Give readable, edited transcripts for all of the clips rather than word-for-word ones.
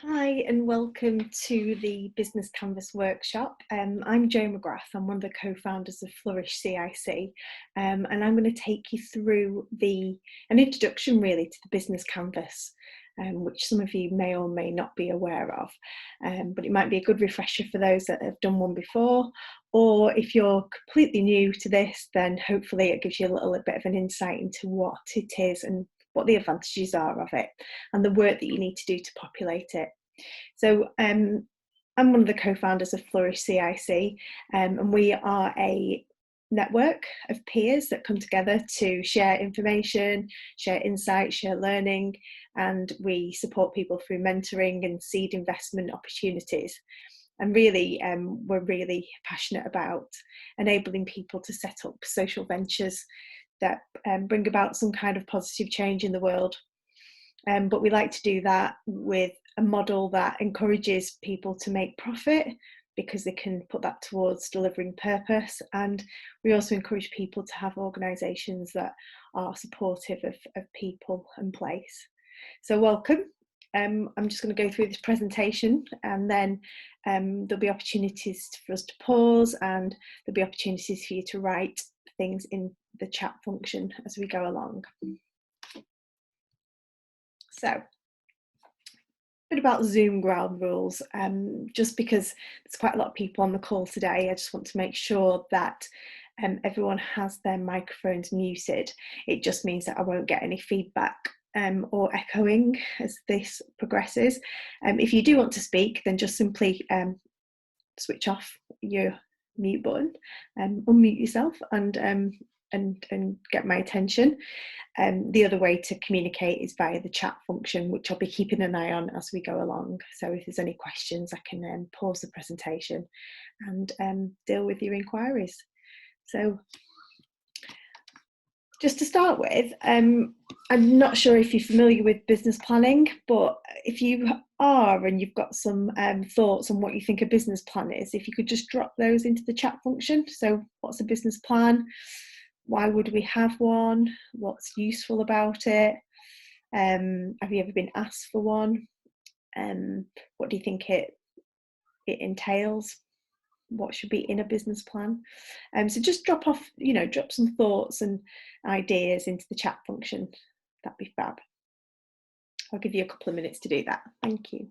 Hi and welcome to the Business Canvas workshop. I'm Jo McGrath. I'm one of the co-founders of Flourish CIC, and I'm going to take you through an introduction really to the Business Canvas, which some of you may or may not be aware of, but it might be a good refresher for those that have done one before, or if you're completely new to this, then hopefully it gives you a little bit of an insight into what it is and what the advantages are of it and the work that you need to do to populate it. So I'm one of the co-founders of Flourish CIC, and we are a network of peers that come together to share information, share insights, share learning, and we support people through mentoring and seed investment opportunities. And really, we're really passionate about enabling people to set up social ventures that bring about some kind of positive change in the world. But we like to do that with a model that encourages people to make profit because they can put that towards delivering purpose. And we also encourage people to have organisations that are supportive of people and place. So welcome. I'm just going to go through this presentation, and then there'll be opportunities for us to pause, and there'll be opportunities for you to write things in the chat function as we go along. So, a bit about Zoom ground rules. Just because there's quite a lot of people on the call today, I just want to make sure that everyone has their microphones muted. It just means that I won't get any feedback or echoing as this progresses. If you do want to speak, then just simply switch off your mute button, unmute yourself, and get my attention. The other way to communicate is via the chat function, which I'll be keeping an eye on as we go along. So if there's any questions, I can pause the presentation and deal with your inquiries. So just to start with, I'm not sure if you're familiar with business planning, but if you are and you've got some thoughts on what you think a business plan is, if you could just drop those into the chat function. So what's a business plan? Why would we have one? What's useful about it? Have you ever been asked for one? What do you think it entails? What should be in a business plan? So just drop some thoughts and ideas into the chat function. That'd be fab. I'll give you a couple of minutes to do that. Thank you.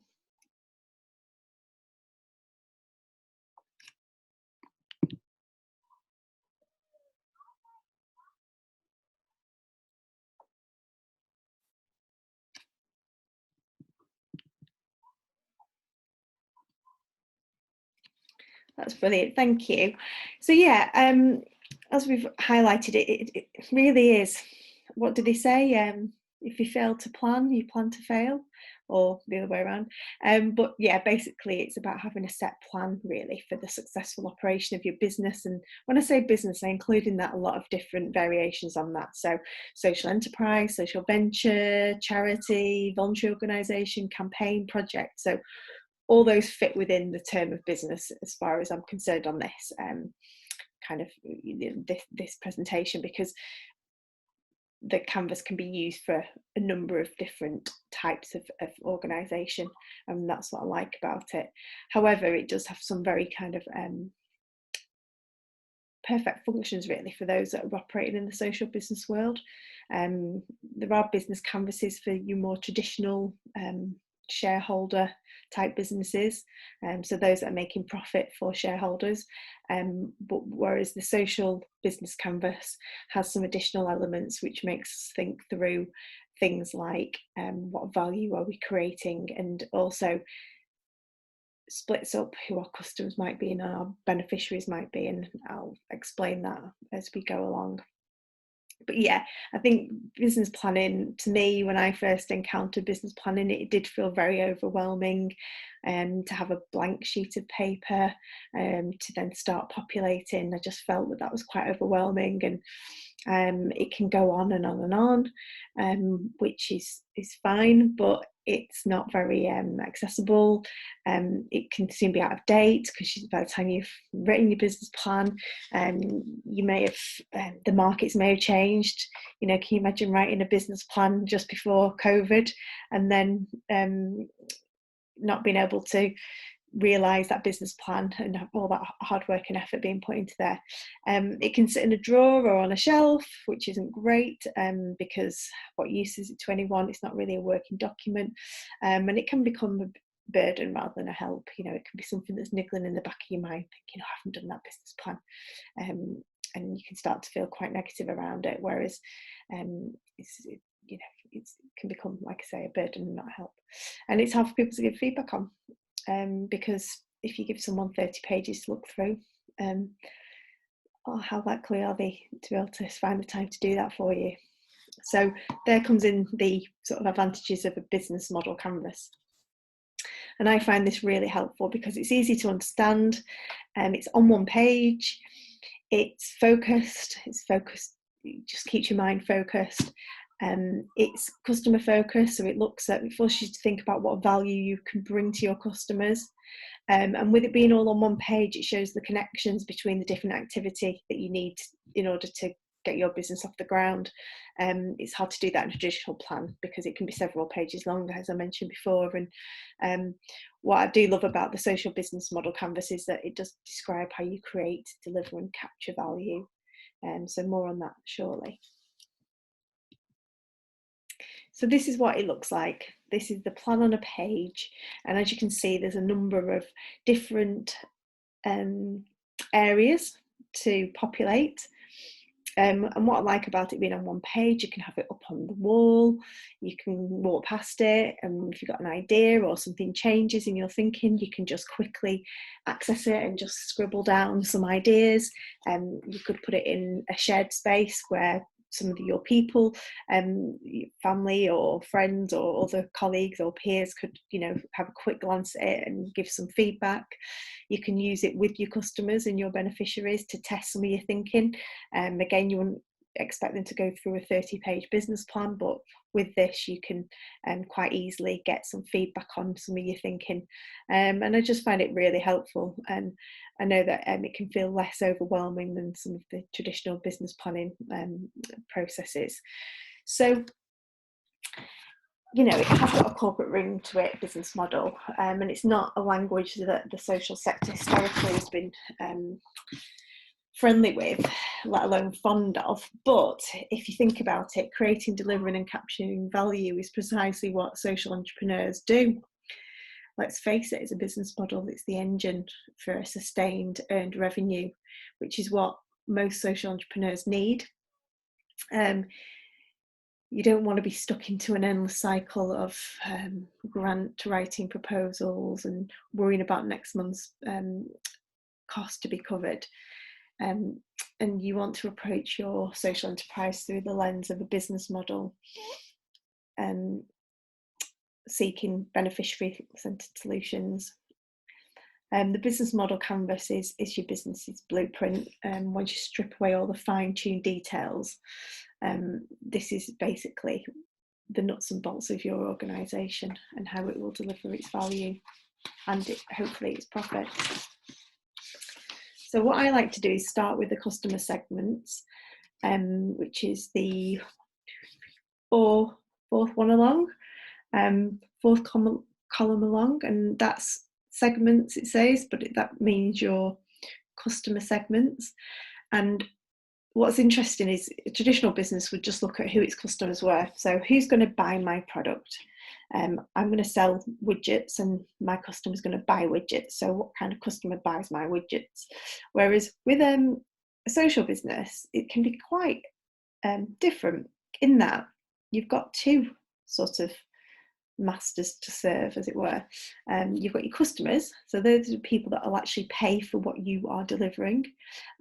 That's brilliant, thank you. So yeah, as we've highlighted, it really is, what do they say? If you fail to plan, you plan to fail, or the other way around. But yeah, basically it's about having a set plan really for the successful operation of your business. And when I say business, I include in that a lot of different variations on that. So social enterprise, social venture, charity, voluntary organisation, campaign, project. So all those fit within the term of business as far as I'm concerned on this this presentation, because the canvas can be used for a number of different types of organisation, and that's what I like about it. However, it does have some very kind of perfect functions really for those that are operating in the social business world. There are business canvases for your more traditional shareholder type businesses, so those that are making profit for shareholders, but whereas the social business canvas has some additional elements which makes us think through things like what value are we creating, and also splits up who our customers might be and our beneficiaries might be, and I'll explain that as we go along. But yeah, I think business planning, to me, when I first encountered business planning, it did feel very overwhelming, to have a blank sheet of paper to then start populating. I just felt that was quite overwhelming, and it can go on and on and on, which is fine, but it's not very accessible. It can soon be out of date because by the time you've written your business plan, you may have the markets may have changed. You know, can you imagine writing a business plan just before COVID, and then not being able to realise that business plan and all that hard work and effort being put into there. It can sit in a drawer or on a shelf, which isn't great, because what use is it to anyone? It's not really a working document, and it can become a burden rather than a help. You know, it can be something that's niggling in the back of your mind, thinking, oh, I haven't done that business plan, and you can start to feel quite negative around it. Whereas, it can become, like I say, a burden and not help. And it's hard for people to give feedback on, because if you give someone 30 pages to look through, how likely are they to be able to find the time to do that for you? So there comes in the sort of advantages of a business model canvas. And I find this really helpful because it's easy to understand, it's on one page, it's focused, it just keeps your mind focused. It's customer focused, so it forces you to think about what value you can bring to your customers. And with it being all on one page, it shows the connections between the different activity that you need in order to get your business off the ground. It's hard to do that in a traditional plan because it can be several pages long, as I mentioned before. And what I do love about the social business model canvas is that it does describe how you create, deliver and capture value. So more on that shortly. So this is what it looks like. This is the plan on a page, and as you can see, there's a number of different areas to populate. And what I like about it being on one page, you can have it up on the wall, you can walk past it, and if you've got an idea or something changes in your thinking, you can just quickly access it and just scribble down some ideas. You could put it in a shared space where some of your people, family or friends or other colleagues or peers could, have a quick glance at it and give some feedback. You can use it with your customers and your beneficiaries to test some of your thinking. Again, you wouldn't expect them to go through a 30-page business plan, but with this you can quite easily get some feedback on some of your thinking, and I just find it really helpful. And I know that it can feel less overwhelming than some of the traditional business planning processes. So it has got a corporate ring to it, business model, and it's not a language that the social sector historically has been friendly with, let alone fond of. But if you think about it, creating, delivering and capturing value is precisely what social entrepreneurs do. Let's face it, it's a business model. It's the engine for a sustained earned revenue, which is what most social entrepreneurs need. You don't want to be stuck into an endless cycle of grant writing proposals and worrying about next month's cost to be covered. And you want to approach your social enterprise through the lens of a business model, seeking beneficiary-centered solutions. The business model canvas is your business's blueprint. Once you strip away all the fine-tuned details, this is basically the nuts and bolts of your organisation and how it will deliver its value and hopefully its profit. So what I like to do is start with the customer segments, which is the fourth one along, fourth column along, and that's segments, it says, but that means your customer segments. And what's interesting is a traditional business would just look at who its customers were. So who's going to buy my product? I'm going to sell widgets and my customer's going to buy widgets. So what kind of customer buys my widgets? Whereas with a social business, it can be quite different in that you've got two sort of masters to serve, as it were. You've got your customers, so those are the people that will actually pay for what you are delivering,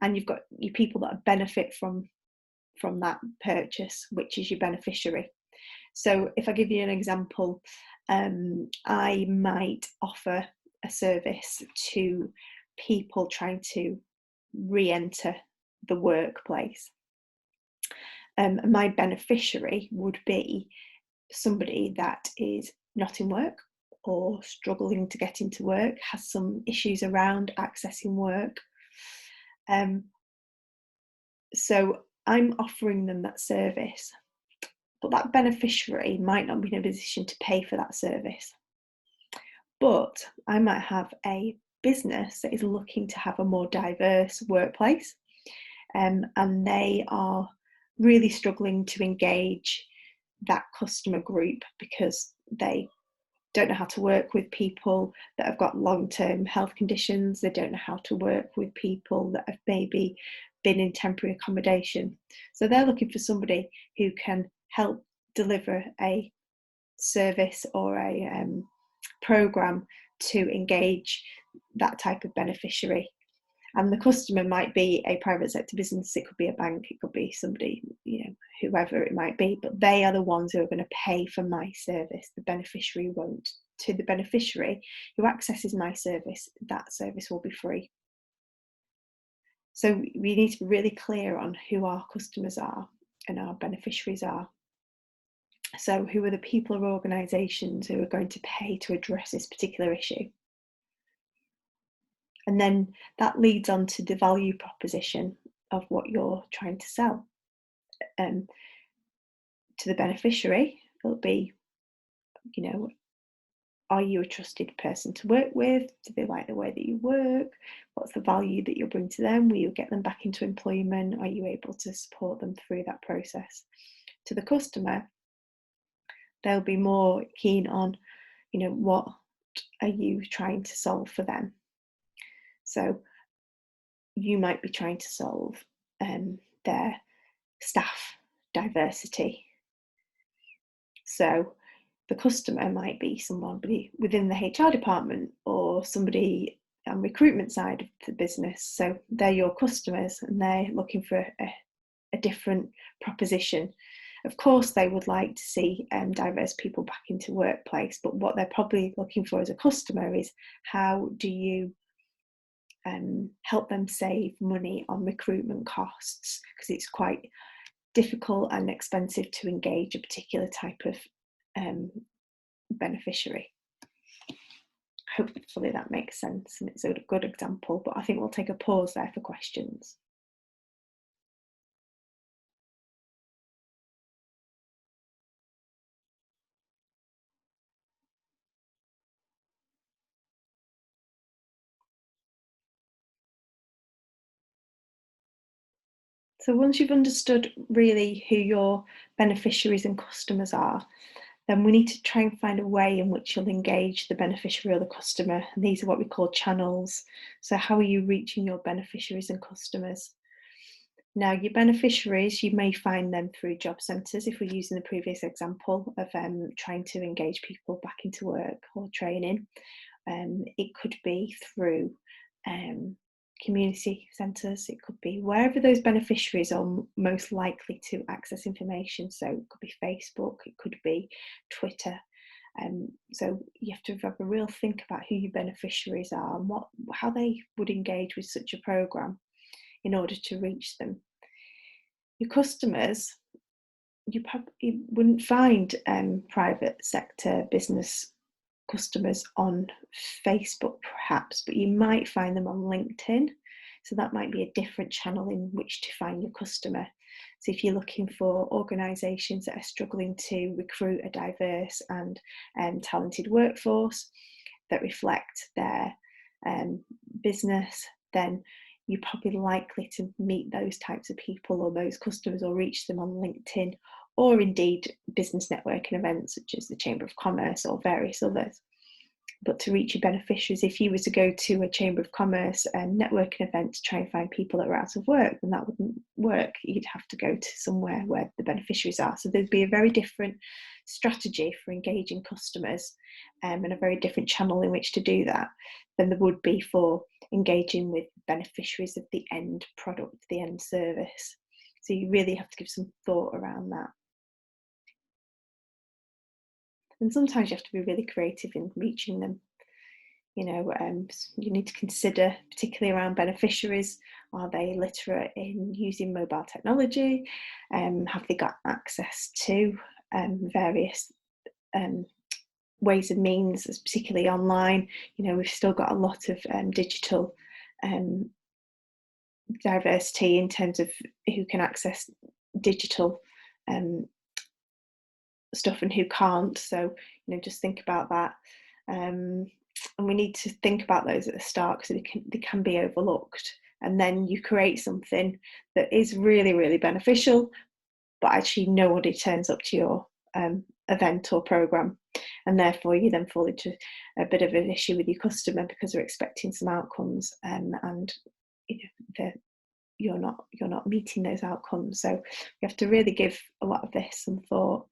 and you've got your people that benefit from that purchase, which is your beneficiary. So if I give you an example, I might offer a service to people trying to re-enter the workplace. My beneficiary would be somebody that is not in work or struggling to get into work, has some issues around accessing work. So I'm offering them that service, but that beneficiary might not be in a position to pay for that service. But I might have a business that is looking to have a more diverse workplace, and they are really struggling to engage that customer group because they don't know how to work with people that have got long-term health conditions. They don't know how to work with people that have maybe been in temporary accommodation. So they're looking for somebody who can help deliver a service or a program to engage that type of beneficiary. And the customer might be a private sector business, it could be a bank, it could be somebody, whoever it might be, but they are the ones who are going to pay for my service. The beneficiary won't. To the beneficiary who accesses my service, that service will be free. So we need to be really clear on who our customers are and our beneficiaries are. So who are the people or organisations who are going to pay to address this particular issue? And then that leads on to the value proposition of what you're trying to sell. To the beneficiary, it'll be, are you a trusted person to work with? Do they like the way that you work? What's the value that you'll bring to them? Will you get them back into employment? Are you able to support them through that process? To the customer, they'll be more keen on, what are you trying to solve for them? So you might be trying to solve their staff diversity. So the customer might be somebody within the HR department or somebody on recruitment side of the business. So they're your customers and they're looking for a different proposition. Of course, they would like to see diverse people back into workplace, but what they're probably looking for as a customer is how do you help them save money on recruitment costs, because it's quite difficult and expensive to engage a particular type of beneficiary. Hopefully that makes sense and it's a good example, but I think we'll take a pause there for questions. So once you've understood really who your beneficiaries and customers are, then we need to try and find a way in which you'll engage the beneficiary or the customer. And these are what we call channels. So how are you reaching your beneficiaries and customers? Now, your beneficiaries, you may find them through job centres, if we're using the previous example of trying to engage people back into work or training. It could be through community centres, it could be wherever those beneficiaries are most likely to access information. So it could be Facebook, it could be Twitter. So you have to have a real think about who your beneficiaries are and how they would engage with such a programme in order to reach them. Your customers, you probably wouldn't find private sector business customers on Facebook perhaps, but you might find them on LinkedIn. So that might be a different channel in which to find your customer. So if you're looking for organisations that are struggling to recruit a diverse and talented workforce that reflect their business, then you're probably likely to meet those types of people or those customers or reach them on LinkedIn, or indeed business networking events such as the Chamber of Commerce or various others. But to reach your beneficiaries, if you were to go to a Chamber of Commerce networking event to try and find people that are out of work, then that wouldn't work. You'd have to go to somewhere where the beneficiaries are. So there'd be a very different strategy for engaging customers and a very different channel in which to do that than there would be for engaging with beneficiaries of the end product, the end service. So you really have to give some thought around that. And sometimes you have to be really creative in reaching them. You need to consider, particularly around beneficiaries, are they literate in using mobile technology? Have they got access to various ways and means, particularly online? We've still got a lot of digital diversity in terms of who can access digital stuff and who can't. So just think about that. And we need to think about those at the start because they can be overlooked. And then you create something that is really, really beneficial, but actually nobody turns up to your event or program, and therefore you then fall into a bit of an issue with your customer because they're expecting some outcomes, and you know, you're not meeting those outcomes. So you have to really give a lot of this some thought.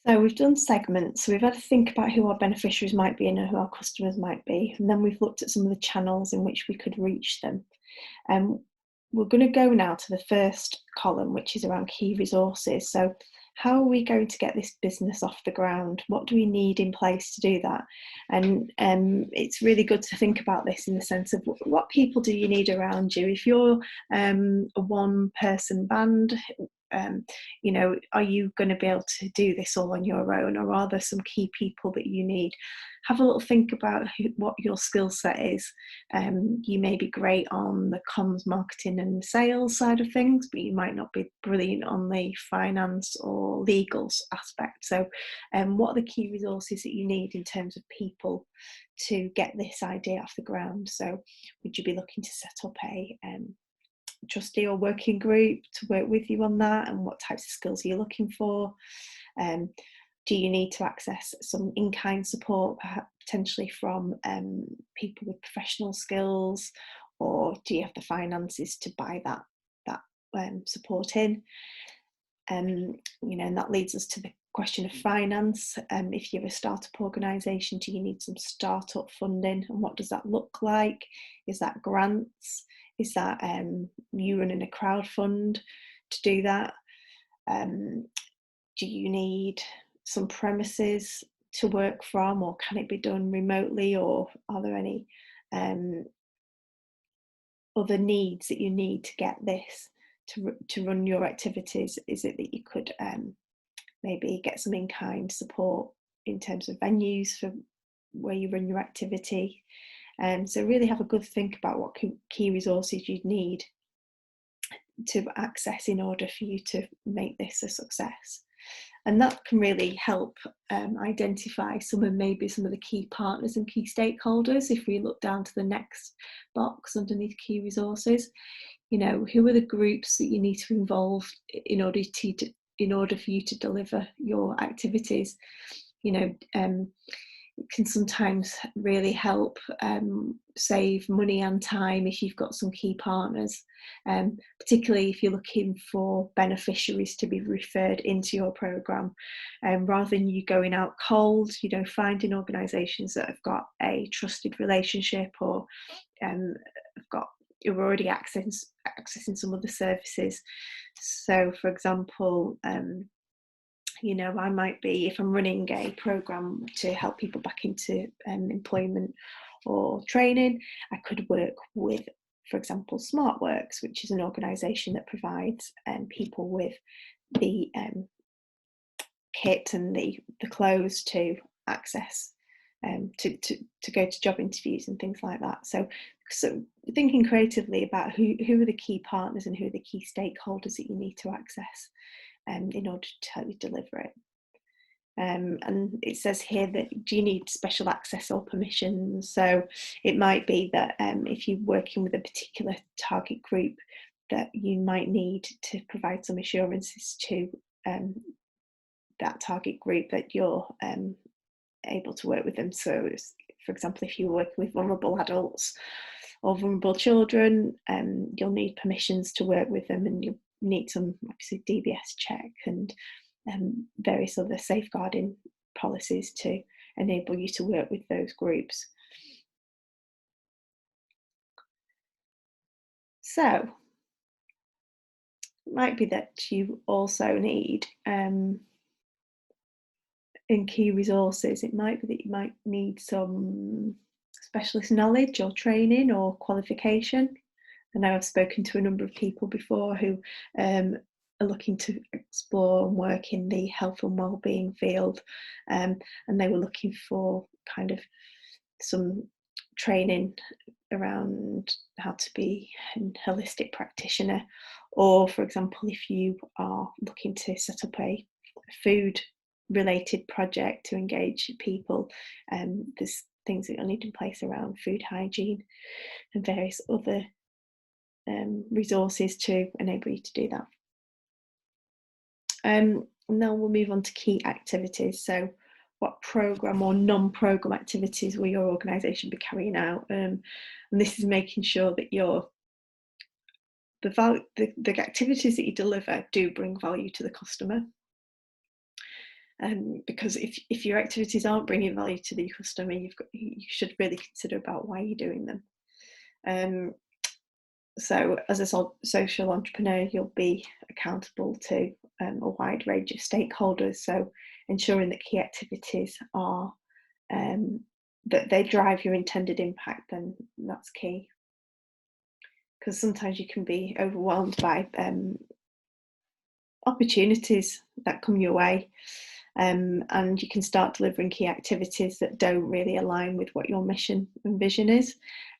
So we've done segments, so we've had to think about who our beneficiaries might be and who our customers might be, and then we've looked at some of the channels in which we could reach them. We're going to go now to the first column, which is around key resources. So how are we going to get this business off the ground? What do we need in place to do that? And it's really good to think about this in the sense of what people do you need around you? If you're a one-person band, you know, are you going to be able to do this all on your own, or are there some key people that you need? Have a little think about what your skill set is. You may be great on the comms, marketing and sales side of things, but you might not be brilliant on the finance or legal aspect. So what are the key resources that you need in terms of people to get this idea off the ground? So would you be looking to set up a trustee or working group to work with you on that, and what types of skills are you looking for? Do you need to access some in-kind support, perhaps potentially from people with professional skills, or do you have the finances to buy that support in? You know, and that leads us to the question of finance. If you're a startup organisation, do you need some startup funding, and what does that look like? Is that grants? Is that you running a crowd fund to do that? Do you need some premises to work from, or can it be done remotely, or are there any other needs that you need to get this to run your activities? Is it that you could maybe get some in-kind support in terms of venues for where you run your activity? So really have a good think about what key resources you'd need to access in order for you to make this a success. And that can really help identify maybe some of the key partners and key stakeholders. If we look down to the next box underneath key resources, you know, who are the groups that you need to involve in order for you to deliver your activities? You know, it can sometimes really help save money and time if you've got some key partners, particularly if you're looking for beneficiaries to be referred into your programme. Rather than you going out cold, you know, finding organisations that have got a trusted relationship, or you're already accessing some of the services. So for example, you know, I might be, if I'm running a program to help people back into employment or training, I could work with, for example, SmartWorks, which is an organisation that provides people with the kit and the clothes to access, to go to job interviews and things like that. So thinking creatively about who are the key partners and who are the key stakeholders that you need to access in order to help you deliver it. And it says here that do you need special access or permissions? So it might be that if you're working with a particular target group, that you might need to provide some assurances to that target group that you're able to work with them. So for example, if you're working with vulnerable adults or vulnerable children, you'll need permissions to work with them, and you'll need some obviously DBS check and various other safeguarding policies to enable you to work with those groups. So it might be that you also need in key resources, it might be that you might need some specialist knowledge or training or qualification. I know I've spoken to a number of people before who are looking to explore and work in the health and wellbeing field, and they were looking for kind of some training around how to be a holistic practitioner, or for example, if you are looking to set up a food related project to engage people, there's things that you'll need in place around food hygiene and various other resources to enable you to do that. Now we'll move on to key activities. So what program or non-program activities will your organisation be carrying out? And this is making sure that the activities that you deliver do bring value to the customer. Because if your activities aren't bringing value to the customer, you should really consider about why you're doing them. So as a social entrepreneur, you'll be accountable to a wide range of stakeholders. So ensuring that key activities are that they drive your intended impact, then that's key. Because sometimes you can be overwhelmed by opportunities that come your way, and you can start delivering key activities that don't really align with what your mission and vision is.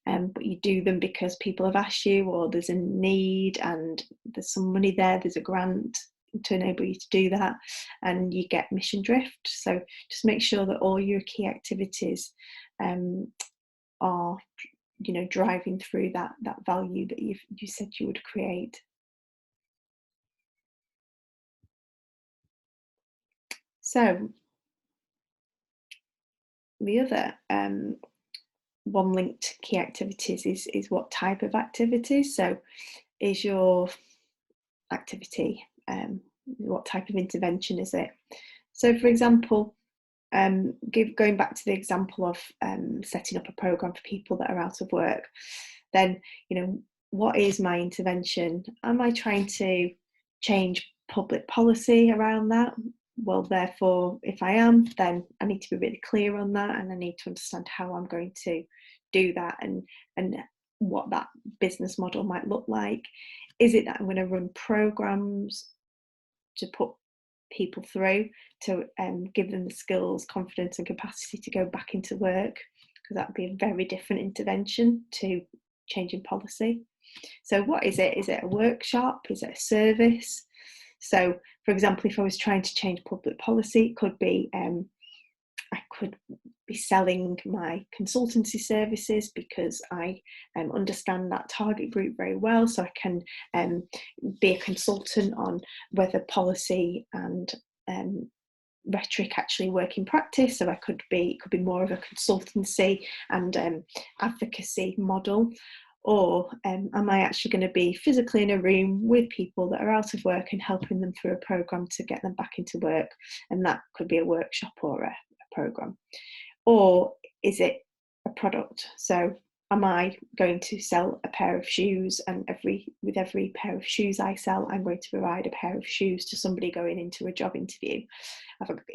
But you do them because people have asked you, or there's a need and there's some money there, there's a grant to enable you to do that, and you get mission drift. So just make sure that all your key activities are, driving through that value that you said you would create. So the other one linked key activities is what type of activities. So is your activity, what type of intervention is it? So for example, going back to the example of setting up a program for people that are out of work, then what is my intervention? Am I trying to change public policy around that? Well, therefore, if I am, then I need to be really clear on that, and I need to understand how I'm going to do that and what that business model might look like. Is it that I'm going to run programs to put people through to give them the skills, confidence and capacity to go back into work? Because that would be a very different intervention to changing policy. So what is it? Is it a workshop? Is it a service? So for example, if I was trying to change public policy, it could be I could be selling my consultancy services because I understand that target group very well, so I can be a consultant on whether policy and rhetoric actually work in practice. So it could be more of a consultancy and advocacy model. Or am I actually going to be physically in a room with people that are out of work and helping them through a programme to get them back into work? And that could be a workshop or a programme. Or is it a product? So am I going to sell a pair of shoes, and with every pair of shoes I sell, I'm going to provide a pair of shoes to somebody going into a job interview?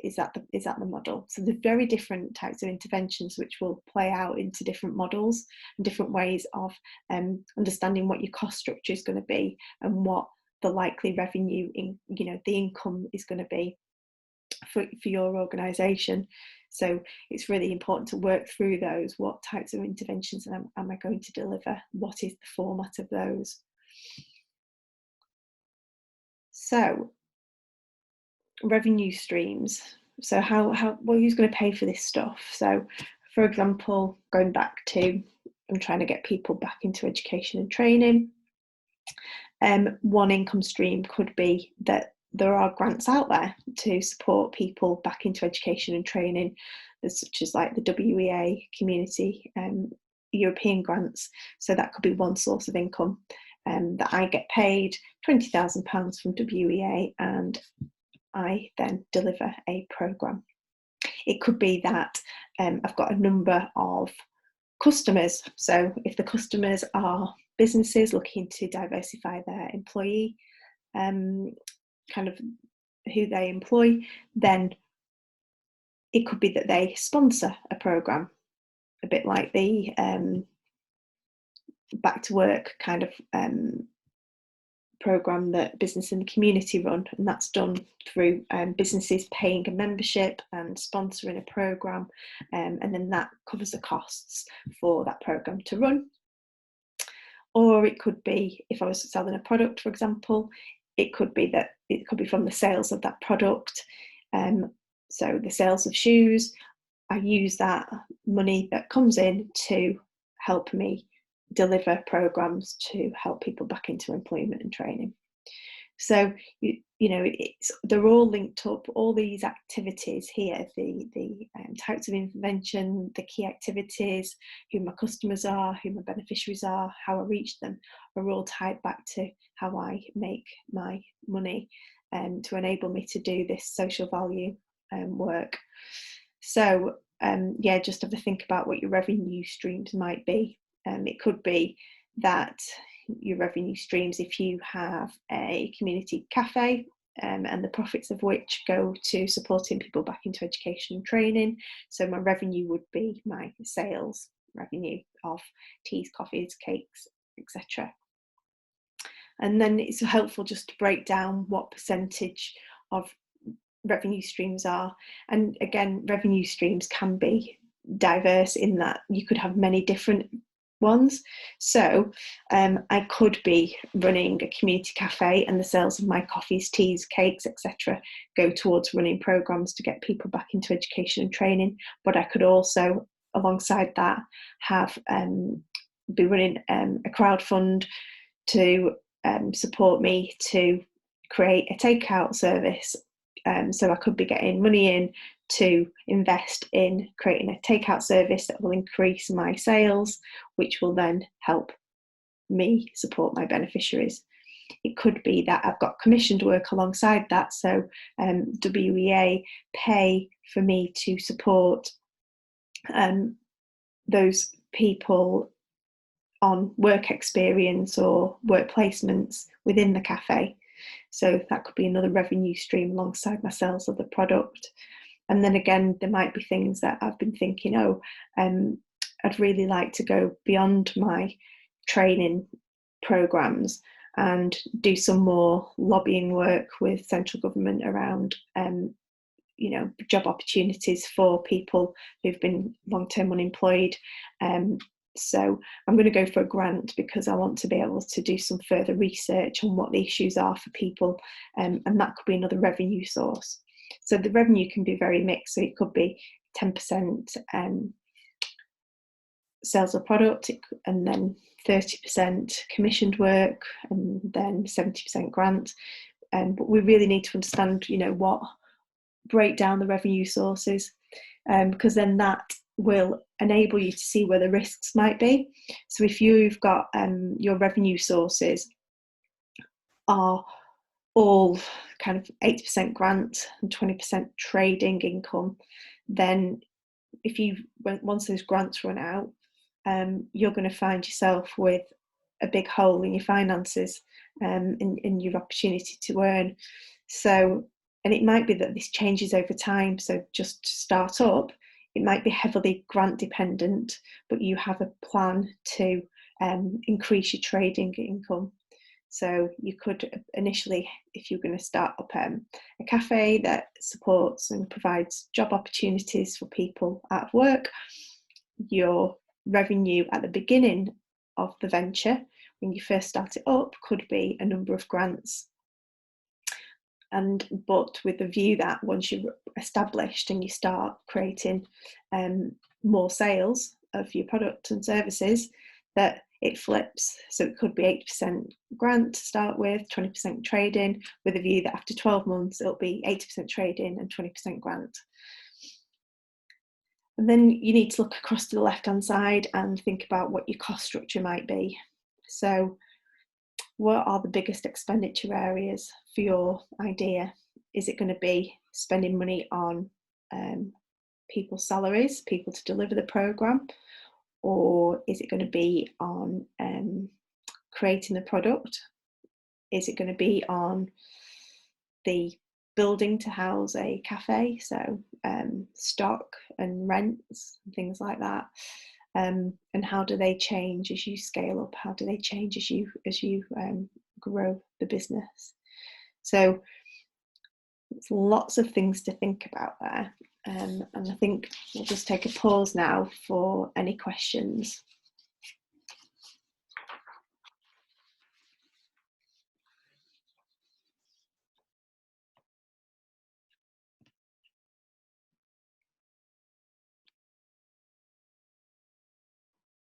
Is that the model? So there's very different types of interventions which will play out into different models and different ways of understanding what your cost structure is going to be and what the likely revenue the income is going to be for your organisation. So it's really important to work through those. What types of interventions am I going to deliver? What is the format of those? So revenue streams. So who's going to pay for this stuff? So for example, going back to, I'm trying to get people back into education and training. One income stream could be that there are grants out there to support people back into education and training, such as like the WEA community European grants. So that could be one source of income, that I get paid £20,000 from WEA and I then deliver a programme. It could be that I've got a number of customers. So if the customers are businesses looking to diversify their employee, kind of who they employ, then it could be that they sponsor a programme, a bit like the back to work kind of program that business in the community run, and that's done through businesses paying a membership and sponsoring a program, and then that covers the costs for that program to run. Or it could be, if I was selling a product, for example, it could be from the sales of that product. So the sales of shoes, I use that money that comes in to help me deliver programs to help people back into employment and training. So they're all linked up. All these activities here, the types of intervention, the key activities, who my customers are, who my beneficiaries are, how I reach them, are all tied back to how I make my money, to enable me to do this social value work. So just have to think about what your revenue streams might be. It could be that your revenue streams, if you have a community cafe, and the profits of which go to supporting people back into education and training. So my revenue would be my sales revenue of teas, coffees, cakes, etc. And then it's helpful just to break down what percentage of revenue streams are. And again, revenue streams can be diverse in that you could have many different ones. So I could be running a community cafe, and the sales of my coffees, teas, cakes, etc. go towards running programs to get people back into education and training. But I could also, alongside that, have be running a crowdfund to support me to create a takeout service. So I could be getting money in to invest in creating a takeout service that will increase my sales, which will then help me support my beneficiaries. It could be that I've got commissioned work alongside that, so WEA pay for me to support those people on work experience or work placements within the cafe. So that could be another revenue stream alongside my sales of the product. And then again, there might be things that I've been thinking, I'd really like to go beyond my training programs and do some more lobbying work with central government around job opportunities for people who've been long-term unemployed. So I'm going to go for a grant because I want to be able to do some further research on what the issues are for people, and that could be another revenue source. So the revenue can be very mixed. So it could be 10% sales of product, and then 30% commissioned work, and then 70% grant. But we really need to understand, break down the revenue sources, because then that will enable you to see where the risks might be. So if you've got your revenue sources are all kind of 80% grant and 20% trading income, then once those grants run out, you're going to find yourself with a big hole in your finances, in your opportunity to earn. So, and it might be that this changes over time. So just to start up, it might be heavily grant dependent, but you have a plan to increase your trading income. So you could initially, if you're going to start up a cafe that supports and provides job opportunities for people out of work, your revenue at the beginning of the venture, when you first start it up, could be a number of grants. But with the view that once you're established and you start creating more sales of your product and services, that it flips. So it could be 80% grant to start with, 20% trading, with a view that after 12 months it'll be 80% trading and 20% grant. And then you need to look across to the left-hand side and think about what your cost structure might be. So what are the biggest expenditure areas for your idea? Is it going to be spending money on people's salaries, people to deliver the programme? Or is it going to be on creating the product? Is it going to be on the building to house a cafe, so stock and rents and things like that? And how do they change as you scale up? How do they change as you grow the business. So it's lots of things to think about there. And I think we'll just take a pause now for any questions.